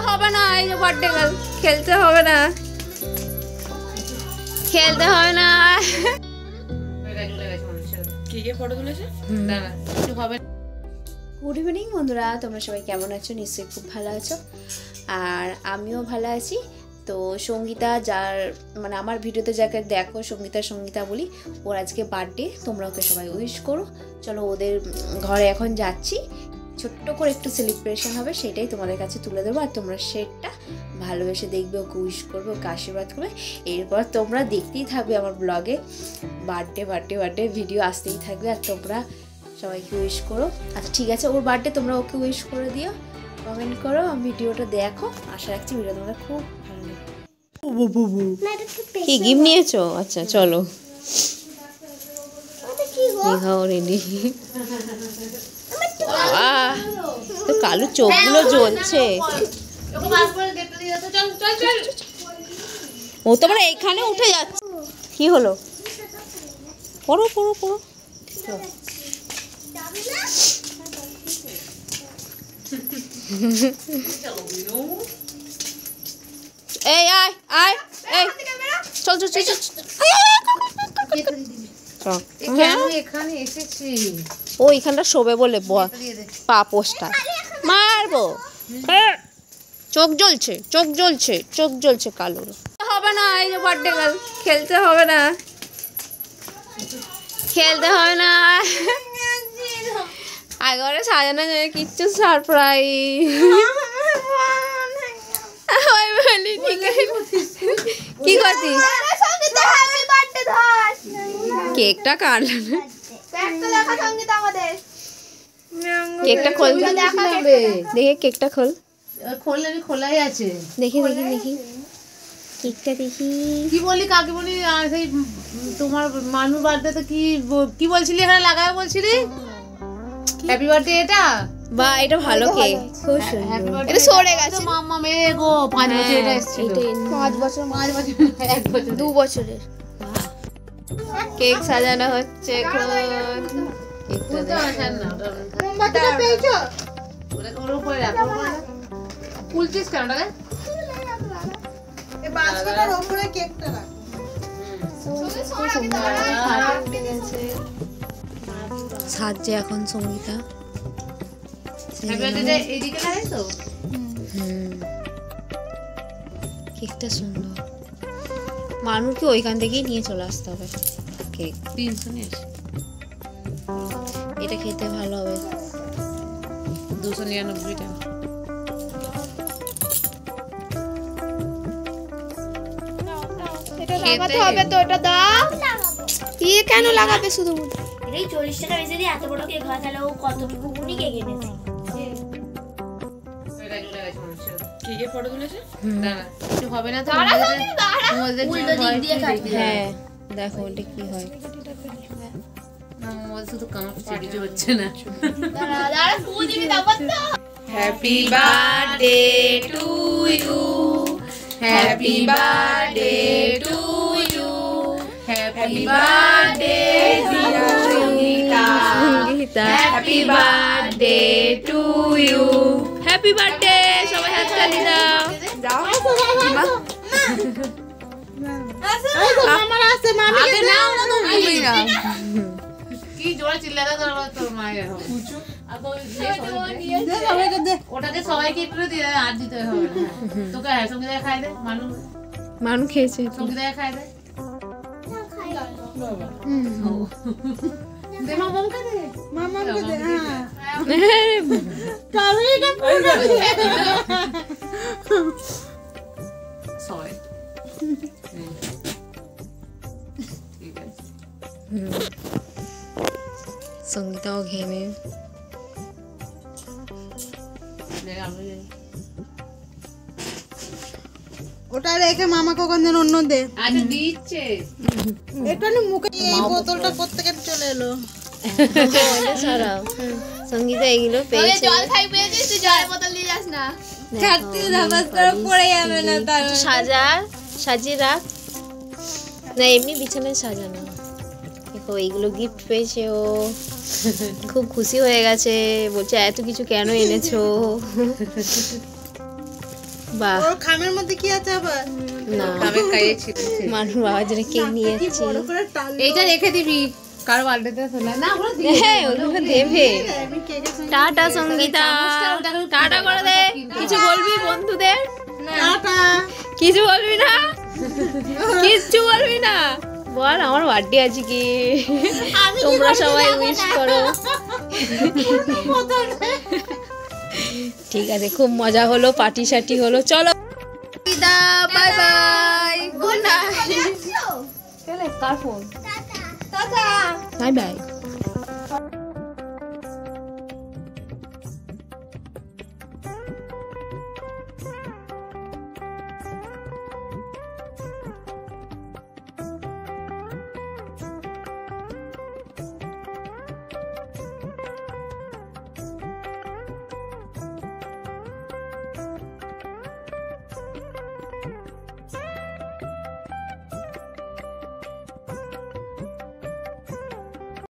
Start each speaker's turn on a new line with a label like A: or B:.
A: হবে না, এই যে বার্থডে গার্ল খেলতে হবে না, খেলতে হবে না। গুড ইভিনিং বন্ধুরা, তোমরা সবাই কেমন আছো? নিশ্চয়ই খুব ভালো আছো, আর আমিও ভালো আছি। তো সঙ্গীতা, যার মানে আমার ভিডিওতে যাকে দেখো সঙ্গীতা বলি, ওর আজকে বার্থডে। তোমরা ওকে সবাই উইশ করো। চলো ওদের ঘরে এখন যাচ্ছি, ছোট্ট করে একটু সেলিব্রেশন হবে, সেটাই তোমাদের কাছে তুলে দেবো। আর তোমরা সেটা ভালোবেসে দেখবে, ওকে উইশ করবে, ওকে আশীর্বাদ করবে। এরপর তোমরা দেখতেই থাকবে আমার ব্লগে বার্থডে ভিডিও আসতেই থাকবে, আর তোমরা সবাইকে উইশ করো। আচ্ছা ঠিক আছে, ওর বার্থডে তোমরা ওকে উইশ করে দিও, কমেন্ট করো, ভিডিওটা দেখো। আশা রাখছি ভিডিও তোমরা খুব ভালো লাগবে। কি গিফট নিয়েছো? আচ্ছা চলো দেখাও, রেডি। তো কালো চোখগুলো জ্বলছে। ও তো মানে এখানে উঠে যাচ্ছে। কি হলো? পড়ো পড়ো পড়ো। এই আয় আয়, এই চল চল চল চল।
B: এখানে এসেছি,
A: ও এখানটা শোবে বলে পা পোস্টটা মারবো। চোখ জ্বলছে চোখ জ্বলছে চোখ জ্বলছে কালো। হবে না, এই যে বার্থডে গার্ল খেলতে হবে না, খেলতে হবে না। আগরে সাজানো যায় কিচ্ছু সারপ্রাইজ। কি করছিস? কেকটা কাটল, কেকটা খোল, দেখে কেকটা খোল।
B: খোলাই আছে,
A: দেখি দেখি দেখি কেকটা দেখি।
B: কি বলি কাকে বলি? সেই তোমার মানু বার্থডে তো কি বলছিলি এখানে লাগাবে বলছিলি? Happy birthday. এটা
A: বা এটা ভালো কেক, খুব সুন্দর। এটা সরে গেছে।
B: মাম্মা মেয়ে গো 5 বছর এটা এসেছিল।
A: 5 বছর
B: 1 বছর
A: 2 বছরের কেক সাজানো হচ্ছে এখন। কেকটা
B: আসার না মোমবাতিটা পেয়েছো? ওর উপরে রাখো। ফুলছিস কেন রে? এই বাস্কেটের উপরে কেকটা রাখ।
A: সাজছে এখন সঙ্গীতা।
B: এইদিকে লাগাই তো।
A: কেকটা সুন্দর। মানুষকে ওইখান থেকেই নিয়ে চলে আসতে হবে। কেক
B: 300 নিয়ে।
A: এটা খেতে ভালো হবে।
B: 299 টাকা।
A: এটা লাগাতে হবে তো, এটা দাও। কি কেন লাগাবে শুধু?
C: এই 40 টাকা বেশি দিয়ে এত বড় কেক হয়, তাহলে ও কতটুকু গুনি কেক এনেছে?
B: কেকের ফটো তুলেছে? দাঁড়া, কিছু হবে না তো।
C: উল্টো দিক দিয়ে কাটবে।
A: হ্যাঁ দেখো এটা কি হয়।
B: না মোবাইল শুধু কাঁপছে, কিছু হচ্ছে না।
C: দাঁড়া দাঁড়া, ফুল দিবি তারপর তো।
B: Happy birthday to you, happy birthday to you, happy birthday dear Sangeeta, happy birthday to you.
A: Happy birthday, সবাই হাততালি দাও।
B: দাও
C: আমার আছে মামি
B: নাও না তুমি না। কি জোরে চিল্লাতে তোর মায়ের হবে। ওটাকে সবাইকে একটু দিয়ে আর দিতে হবে। তোকে সঙ্গীতা খাই দে।
A: মানু খেয়েছে,
B: সঙ্গীতা খাই দে। দে মামা খাই দে। মামা খাই দে। হ্যাঁ কাবিটা পুরো সবাই ঠিক আছে।
A: সঙ্গীতাও ঘেমে।
D: ওটা রেখে মামাকে ওখান থেকে অন্য দে।
B: আচ্ছা দিচ্ছে
D: এটা না মুখে এই বোতলটা প্রত্যেকের চলে এলো।
A: সরাও। সঙ্গীতা এগুলো পেয়েছে।
C: জল খাই পেয়েছিস, তুই জলের বোতল নিয়ে যাস না।
A: ছাড়তে ধাপাস করে পড়ে যাবে না, তার সাজিয়ে রাখ। না এমনি বিছানায় সাজানো। দেখো এইগুলো গিফট পেয়েছে ও, খুব খুশি হয়ে গেছে, বলছে এত কিছু কেন এনেছো। বাহ,
D: ওর খামের মধ্যে কি আছে আবার?
A: না
B: আমি খাইয়েছি
A: মানুষ বাবার জন্য কেক নিয়ে যাচ্ছি।
D: বড় করে টাল।
B: এইটা রেখে দিবি কারো বার্থডেতে শোনা না ওগুলো
A: হ্যাঁ ওগুলো দেবে।
D: আমি কেকের সঙ্গে
A: টাটা সঙ্গীতা, টাটা করে দে। কিছু বলবি বন্ধুদের?
D: টাটা।
A: কিছু বলবি না? কিচ্ছু বলবি না? বল আমার বার্থডে আছে কি, তোমরা সবাই উইশ করো। ঠিক আছে, খুব মজা হলো, পার্টি সার্টি হলো। চলো বাই বাই, গুড নাইট। কার ফোন? Bye bye.